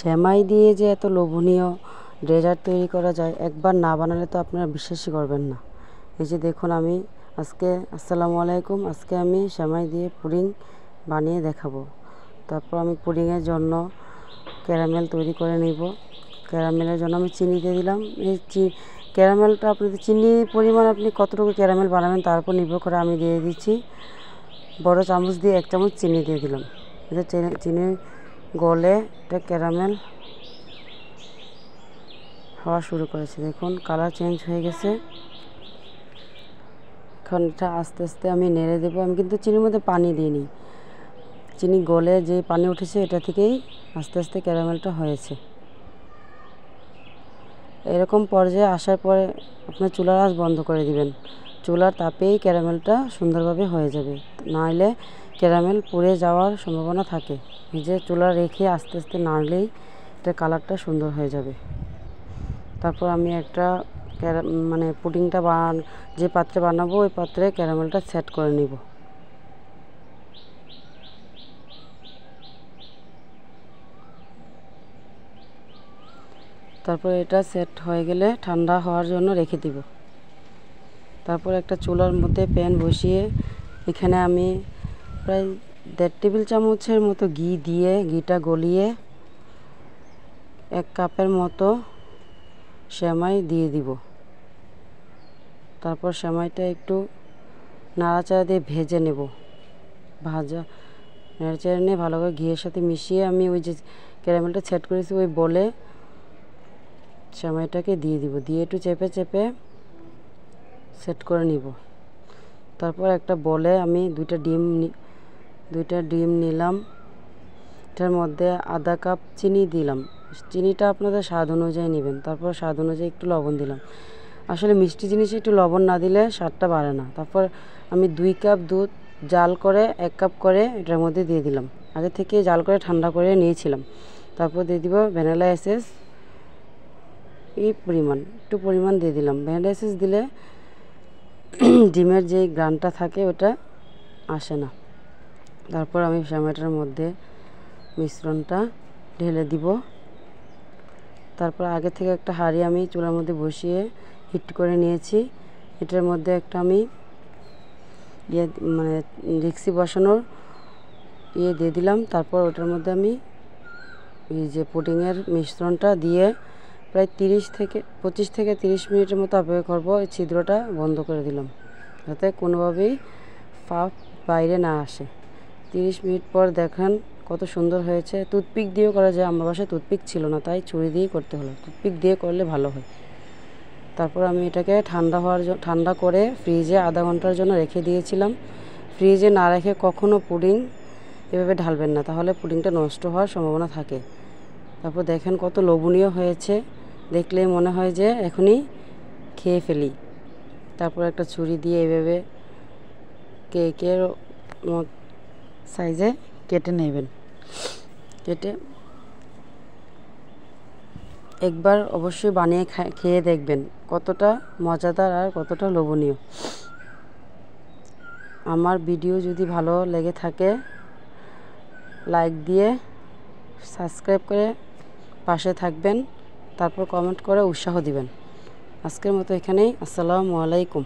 সেমাই দিয়ে যে এত লোভনীয় ডেজার্ট তৈরি করা যায়, একবার না বানালে তো আপনারা বিশ্বাসই করবেন না। এই যে দেখুন, আমি আজকে আসসালামু আলাইকুম, আজকে আমি সেমাই দিয়ে পুডিং বানিয়ে দেখাবো। তারপর আমি পুডিংয়ের জন্য ক্যারামেল তৈরি করে নিব। ক্যারামেলের জন্য আমি চিনি দিয়ে দিলাম। এই ক্যারামেলটা আপনাদের চিনির পরিমাণ আপনি কতটুকু ক্যারামেল বানাবেন তার উপর নির্ভর করে আমি দিয়ে দিচ্ছি। বড় চামচ দিয়ে 1 চামচ চিনি দিয়ে দিলাম। এটা চিনি গলে এটা ক্যারামেল হওয়া শুরু করেছে। দেখুন কালার চেঞ্জ হয়ে গেছে। এখন এটা আস্তে আস্তে আমি নেড়ে দেবো। আমি কিন্তু চিনির মধ্যে পানি দিইনি, চিনি গলে যে পানি উঠেছে এটা থেকেই আস্তে আস্তে ক্যারামেলটা হয়েছে। এরকম পর্যায়ে আসার পরে আপনার চুলার আঁচ বন্ধ করে দিবেন। চুলার তাপেই ক্যারামেলটা সুন্দরভাবে হয়ে যাবে, নাহলে ক্যারামেল পুড়ে যাওয়ার সম্ভাবনা থাকে। এই যে চুলা রেখে আস্তে আস্তে নাড়লেই এটা কালারটা সুন্দর হয়ে যাবে। তারপর আমি একটা পুডিংটা যে পাত্রে বানাবো ওই পাত্রে ক্যারামেলটা সেট করে নিব। তারপর এটা সেট হয়ে গেলে ঠান্ডা হওয়ার জন্য রেখে দিব। তারপর একটা চুলার মধ্যে প্যান বসিয়ে এখানে আমি প্রায় 1.5 টেবিল চামচের মতো ঘি দিয়ে, ঘিটা গলিয়ে 1 কাপের মতো সেমাই দিয়ে দিব। তারপর সেমাইটা একটু নাড়াচাড়া দিয়ে ভেজে নেব। নাড়াচাড়া নিয়ে ভালো করে ঘিয়ের সাথে মিশিয়ে আমি ওই যে ক্যারামেলটা সেট করেছি ওই বলে সেমাইটাকে দিয়ে দিব। দিয়ে একটু চেপে চেপে সেট করে নিব। তারপর একটা বলে আমি 2টা ডিম নিলাম। এটার মধ্যে আধা কাপ চিনি দিলাম। চিনিটা আপনাদের স্বাদ অনুযায়ী নেবেন। তারপর স্বাদ অনুযায়ী একটু লবণ দিলাম। আসলে মিষ্টি জিনিসে একটু লবণ না দিলে স্বাদটা বাড়ে না। তারপর আমি 2 কাপ দুধ জাল করে 1 কাপ করে এটার মধ্যে দিয়ে দিলাম। আগে থেকে জাল করে ঠান্ডা করে নিয়েছিলাম। তারপর দিয়ে দিব ভ্যানিলা এসেন্স। একটু পরিমাণ দিয়ে দিলাম। ভ্যানিলা এসেন্স দিলে ডিমের যে গ্রানটা থাকে ওটা আসে না। তারপর আমি সেমাইটার মধ্যে মিশ্রণটা ঢেলে দিব। তারপর আগে থেকে একটা হাঁড়ি আমি চুলার মধ্যে বসিয়ে হিট করে নিয়েছি। এটার মধ্যে একটা আমি ডেকচি বসানোর দিয়ে দিলাম। তারপর ওটার মধ্যে আমি এই যে পুডিংয়ের মিশ্রণটা দিয়ে প্রায় 25 থেকে 30 মিনিটের মতো অপেক্ষা করব। এই ছিদ্রটা বন্ধ করে দিলাম যাতে কোনোভাবেই ভাপ বাইরে না আসে। 30 মিনিট পর দেখেন কত সুন্দর হয়েছে। টুথপিক দিয়েও করা যায়, আমার বাসায় টুথপিক ছিল না তাই ছুরি দিয়েই করতে হলো। টুথপিক দিয়ে করলে ভালো হয়। তারপর আমি এটাকে ঠান্ডা করে ফ্রিজে আধা ঘন্টার জন্য রেখে দিয়েছিলাম। ফ্রিজে না রেখে কখনও পুডিং এভাবে ঢালবেন না, তাহলে পুডিংটা নষ্ট হওয়ার সম্ভাবনা থাকে। তারপর দেখেন কত লোভনীয় হয়েছে, দেখলেই মনে হয় যে এখনই খেয়ে ফেলি। তারপর একটা ছুরি দিয়ে এভাবে কেকের সাইজে কেটে নেবেন। কেটে একবার অবশ্যই বানিয়ে খেয়ে দেখবেন কতটা মজাদার আর কতটা লোভনীয়। আমার ভিডিও যদি ভালো লেগে থাকে লাইক দিয়ে সাবস্ক্রাইব করে পাশে থাকবেন। তারপর কমেন্ট করে উৎসাহ দিবেন। আজকের মতো এখানেই। আসসালামু আলাইকুম।